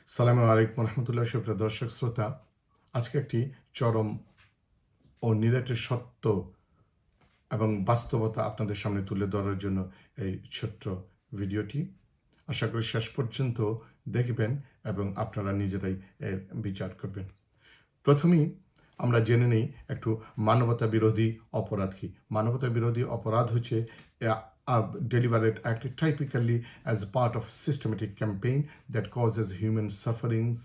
সালামু আলাইকুম রহমতুল্লাহ। সুপ্রিয় দর্শক শ্রোতা, আজকে একটি চরম ও নিরেটের সত্য এবং বাস্তবতা আপনাদের সামনে তুলে ধরার জন্য এই ছোট্ট ভিডিওটি। আশা করি শেষ পর্যন্ত দেখবেন এবং আপনারা নিজেরাই এর বিচার করবেন। প্রথমেই আমরা জেনে নিই একটু মানবতা বিরোধী অপরাধ কি। মানবতা বিরোধী অপরাধ হচ্ছে deliberate act typically as part of a systematic campaign that causes human sufferings,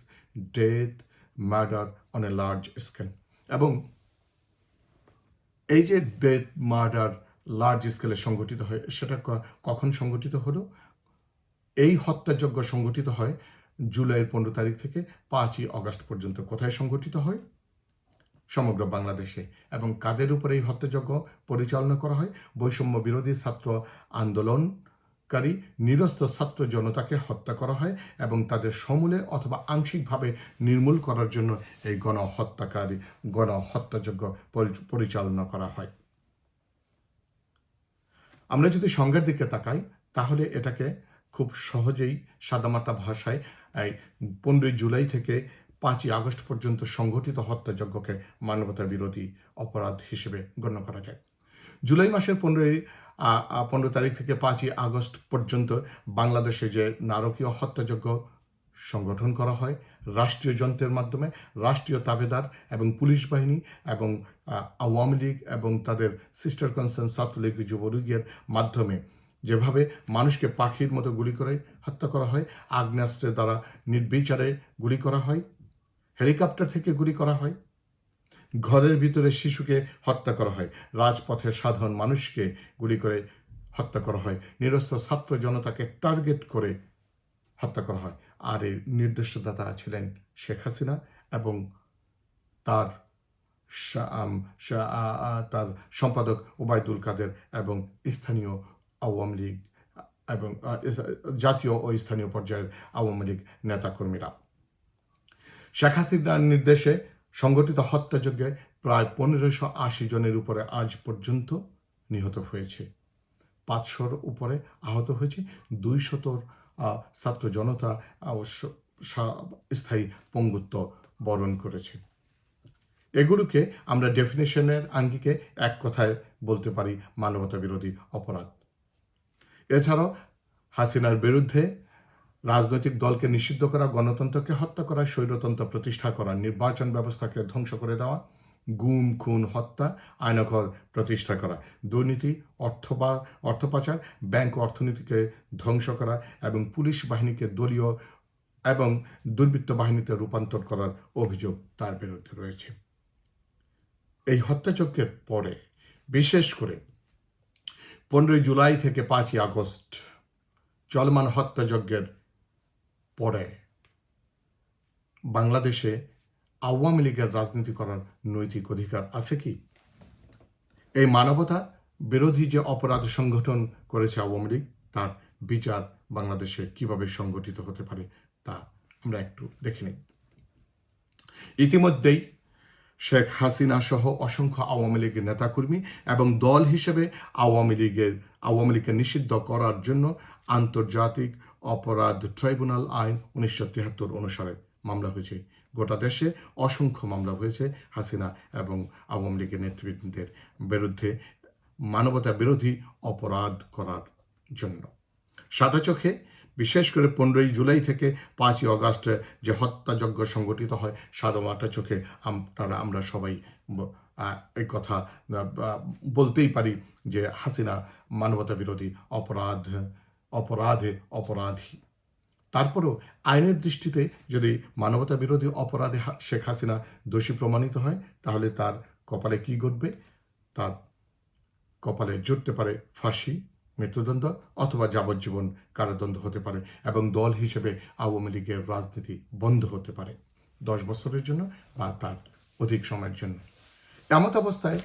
death, murder on a large scale. এবং এই যে ডেথ মার্ডার লার্জ স্কেলে সংগঠিত হয়, সেটা কখন সংগঠিত হলো? এই হত্যাযজ্ঞ সংগঠিত হয় জুলাইয়ের 15 তারিখ থেকে 5ই আগস্ট পর্যন্ত। কোথায় সংগঠিত হয়? সমগ্র বাংলাদেশে। এবং কাদের উপরে এই হত্যাযজ্ঞ পরিচালনা করা হয়? বৈষম্য বিরোধী ছাত্র আন্দোলনকারী নিরস্ত্র ছাত্র জনতাকে হত্যা করা হয় এবং তাদের সমূলে অথবা আংশিকভাবে নির্মূল করার জন্য এই গণহত্যাযজ্ঞ পরিচালনা করা হয়। আমরা যদি সংজ্ঞার দিকে তাকাই, তাহলে এটাকে খুব সহজেই সাদামাটা ভাষায় 15 জুলাই থেকে 5ই আগস্ট পর্যন্ত সংঘটিত হত্যাযজ্ঞকে মানবতা বিরোধী অপরাধ হিসেবে গণ্য করা যায়। জুলাই মাসের 15 তারিখ থেকে 5ই আগস্ট পর্যন্ত বাংলাদেশে যে নারকীয় হত্যাযজ্ঞ সংগঠন করা হয় রাষ্ট্রীয় যন্ত্রের মাধ্যমে, রাষ্ট্রীয় তাবেদার এবং পুলিশ বাহিনী এবং আওয়ামী লীগ এবং তাদের সিস্টার কনসার্ন ছাত্রলীগ যুবলীগের মাধ্যমে যেভাবে মানুষকে পাখির মতো গুলি করে হত্যা করা হয়, আগ্নেয়াস্ত্রের দ্বারা নির্বিচারে গুলি করা হয়, হেলিকপ্টার থেকে গুলি করা হয়, ঘরের ভিতরে শিশুকে হত্যা করা হয়, রাজপথের সাধারণ মানুষকে গুলি করে হত্যা করা হয়, নিরস্ত্র ছাত্র জনতাকে টার্গেট করে হত্যা করা হয়। আর এর নির্দেশদাতা ছিলেন শেখ হাসিনা এবং তার সম্পাদক ওবায়দুল কাদের এবং স্থানীয় আওয়ামী লীগ এবং জাতীয় ও স্থানীয় পর্যায়ের আওয়ামী লীগ নেতাকর্মীরা। শেখ হাসিনার নির্দেশে সংগঠিত হত্যাযজ্ঞে প্রায় 1580 জনের উপরে আজ পর্যন্ত নিহত হয়েছে, 500-র উপরে আহত হয়েছে, 200-র ছাত্র জনতা স্থায়ী পঙ্গুত্ব বরণ করেছে। এগুলোকে আমরা ডেফিনেশনের আঙ্গিকে এক কথায় বলতে পারি মানবতা বিরোধী অপরাধ। এছাড়াও হাসিনার বিরুদ্ধে রাজনৈতিক দলকে নিষিদ্ধ করা, গণতন্ত্রকে হত্যা করা, স্বৈরতন্ত্র প্রতিষ্ঠা করা, নির্বাচন ব্যবস্থাকে ধ্বংস করে দেওয়া, গুম খুন হত্যা, আয়নাঘর প্রতিষ্ঠা করা, দুর্নীতি, অর্থ পাচার, ব্যাংক অর্থনীতিকে ধ্বংস করা এবং পুলিশ বাহিনীকে দলীয় এবং দুর্বৃত্ত বাহিনীতে রূপান্তর করার অভিযোগ তার বিরুদ্ধে রয়েছে। এই হত্যাযজ্ঞের পরে বিশেষ করে 15 জুলাই থেকে 5ই আগস্ট চলমান হত্যাযজ্ঞের পরে বাংলাদেশে আওয়ামী লীগের রাজনীতি করার নৈতিক অধিকার আছে কি? এই মানবতা বিরোধী যে অপরাধ সংগঠন করেছে আওয়ামী লীগ, তার বিচার বাংলাদেশে কিভাবে সংগঠিত হতে পারে তা আমরা একটু দেখে নিই। ইতিমধ্যেই শেখ হাসিনা সহ অসংখ্য আওয়ামী লীগের নেতাকর্মী এবং দল হিসেবে আওয়ামী লীগকে নিষিদ্ধ করার জন্য আন্তর্জাতিক অপরাধ ট্রাইব্যুনাল আইন 1973 অনুসারে মামলা হয়েছে। গোটা দেশে অসংখ্য মামলা হয়েছে হাসিনা এবং আওয়ামী লীগের নেতৃবৃন্দের বিরুদ্ধে মানবতা বিরোধী অপরাধ করার জন্য। সাদা চোখে বিশেষ করে 15 জুলাই থেকে 5ই আগস্ট যে হত্যাযজ্ঞ সংগঠিত হয়, সাদামাটা চোখে আমরা সবাই এই কথা বলতেই পারি যে হাসিনা মানবতা বিরোধী অপরাধী। তারপরেও আইনের দৃষ্টিতে যদি মানবতা বিরোধী অপরাধে শেখ হাসিনা দোষী প্রমাণিত হয়, তাহলে তার কপালে কি ঘটবে? তার কপালে জুটতে পারে ফাঁসি, মৃত্যুদণ্ড অথবা যাবজ্জীবন কারাদণ্ড হতে পারে এবং দল হিসেবে আওয়ামী লীগের রাজনীতি বন্ধ হতে পারে 10 বছরের জন্য বা তার অধিক সময়ের জন্য। এমত অবস্থায়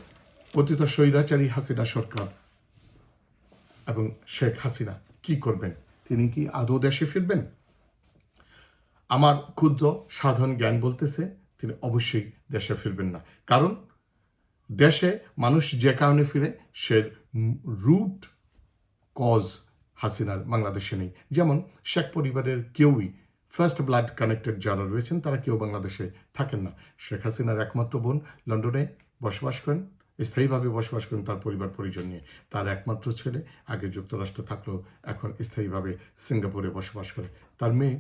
পতিত স্বৈরাচারী হাসিনা সরকার এবং শেখ হাসিনা কি করবেন? তিনি কি আদৌ দেশে ফিরবেন? আমার ক্ষুদ্র সাধারণ জ্ঞান বলতেছে তিনি অবশ্যই দেশে ফিরবেন না। কারণ দেশে মানুষ যে কারণে ফিরে, সে রুট কজ হাসিনার বাংলাদেশে নেই। যেমন শেখ পরিবারের কেউই ফার্স্ট ব্লাড কানেক্টেড যারা রয়েছেন তারা কেউ বাংলাদেশে থাকেন না। শেখ হাসিনার একমাত্র বোন লন্ডনে বসবাস করেন, স্থায়ীভাবে বসবাস করেন তার পরিবার পরিজন নিয়ে। তার একমাত্র ছেলে আগে যুক্তরাষ্ট্রে থাকলেও এখন স্থায়ীভাবে সিঙ্গাপুরে বসবাস করে। তার মেয়ে,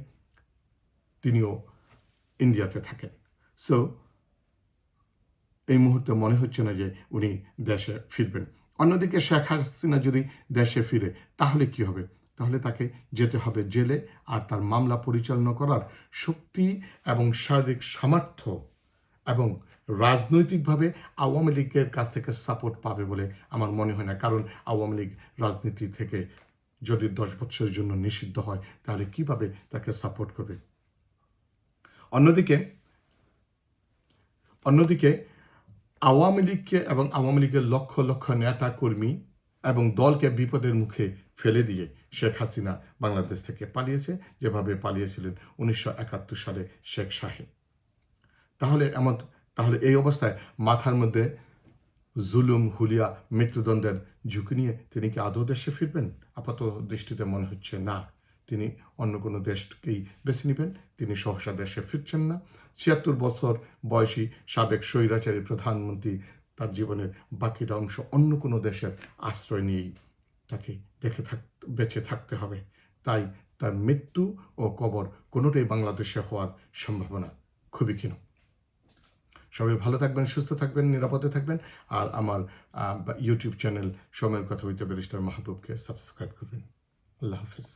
তিনিও ইন্ডিয়াতে থাকেন। সো এই মুহূর্তে মনে হচ্ছে না যে উনি দেশে ফিরবেন। অন্যদিকে শেখ হাসিনা যদি দেশে ফিরে তাহলে কি হবে? তাহলে তাকে যেতে হবে জেলে, আর তার মামলা পরিচালনা করার শক্তি এবং শারীরিক সামর্থ্য এবং রাজনৈতিকভাবে আওয়ামী লীগের কাছ থেকে সাপোর্ট পাবে বলে আমার মনে হয় না। কারণ আওয়ামী লীগ রাজনীতি থেকে যদি 10 বছরের জন্য নিষিদ্ধ হয় তাহলে কিভাবে তাকে সাপোর্ট করবে? অন্যদিকে আওয়ামী লীগকে এবং আওয়ামী লীগের লক্ষ লক্ষ নেতা কর্মী এবং দলকে বিপদের মুখে ফেলে দিয়ে শেখ হাসিনা বাংলাদেশ থেকে পালিয়েছে, যেভাবে পালিয়েছিলেন 1971 সালে শেখ সাহেব। তাহলে এই অবস্থায় মাথার মধ্যে জুলুম, হুলিয়া, মৃত্যুদণ্ডের ঝুঁকি নিয়ে তিনি কি আদৌ দেশে ফিরবেন? আপাত দৃষ্টিতে মনে হচ্ছে না। তিনি অন্য কোনো দেশকেই বেছে নেবেন। তিনি সহসা দেশে ফিরছেন না। 76 বছর বয়সী সাবেক স্বৈরাচারী প্রধানমন্ত্রী তার জীবনের বাকিটা অংশ অন্য কোনো দেশের আশ্রয় নিয়েই তাকে বেঁচে থাকতে হবে। তাই তার মৃত্যু ও কবর কোনোটাই বাংলাদেশে হওয়ার সম্ভাবনা খুবই ক্ষীণ। সবাই ভালো থাকবেন, সুস্থ থাকবেন, নিরাপদে থাকবেন। আর আমার ইউটিউব চ্যানেল সময়ের কথা হইতে ব্যারিস্টার মাহবুবকে সাবস্ক্রাইব করবেন। আল্লাহ হাফিজ।